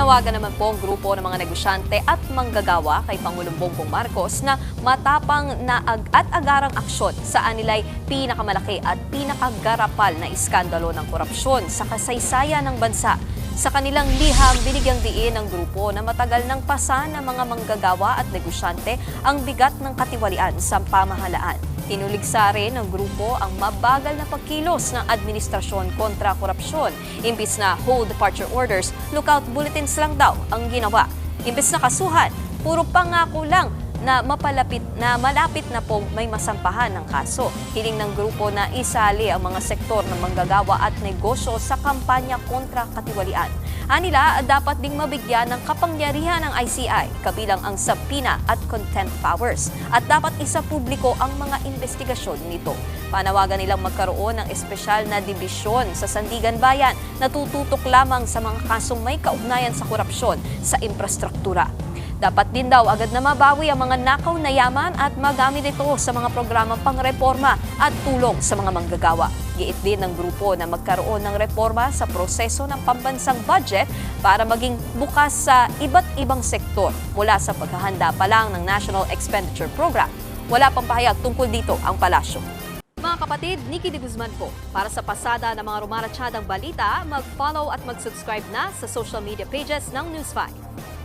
Nanawagan naman po ang grupo ng mga negosyante at manggagawa kay Pangulong Bongbong Marcos na matapang na at agarang aksyon sa anilay pinakamalaki at pinakagarapal na iskandalo ng korupsyon sa kasaysayan ng bansa. Sa kanilang liham, binigyang diin ng grupo na matagal nang pasan ng mga manggagawa at negosyante ang bigat ng katiwalian sa pamahalaan. Tinuligsa rin ng grupo ang mabagal na pagkilos ng administrasyon kontra korupsyon. Imbis na hold departure orders, lookout bulletins lang daw ang ginawa. Imbis na kasuhan, puro pangako lang na malapit na pong may masampahan ng kaso. Hiling ng grupo na isali ang mga sektor ng manggagawa at negosyo sa kampanya kontra katiwalian. Anila, dapat ding mabigyan ng kapangyarihan ng ICI, kabilang ang subpoena at contempt powers. At dapat isa publiko ang mga investigasyon nito. Panawagan nilang magkaroon ng espesyal na dibisyon sa Sandigan Bayan na tututok lamang sa mga kasong may kaugnayan sa korupsyon sa infrastruktura. Dapat din daw agad na mabawi ang mga nakaw na yaman at magamit ito sa mga programang pangreforma at tulong sa mga manggagawa. Giit din ng grupo na magkaroon ng reforma sa proseso ng pambansang budget para maging bukas sa iba't ibang sektor mula sa paghahanda pa lang ng National Expenditure Program. Wala pang pahayag tungkol dito ang palasyo. Mga kapatid, Nikki de Guzman po. Para sa pasada ng mga rumaratsyadang balita, mag-follow at mag-subscribe na sa social media pages ng News 5.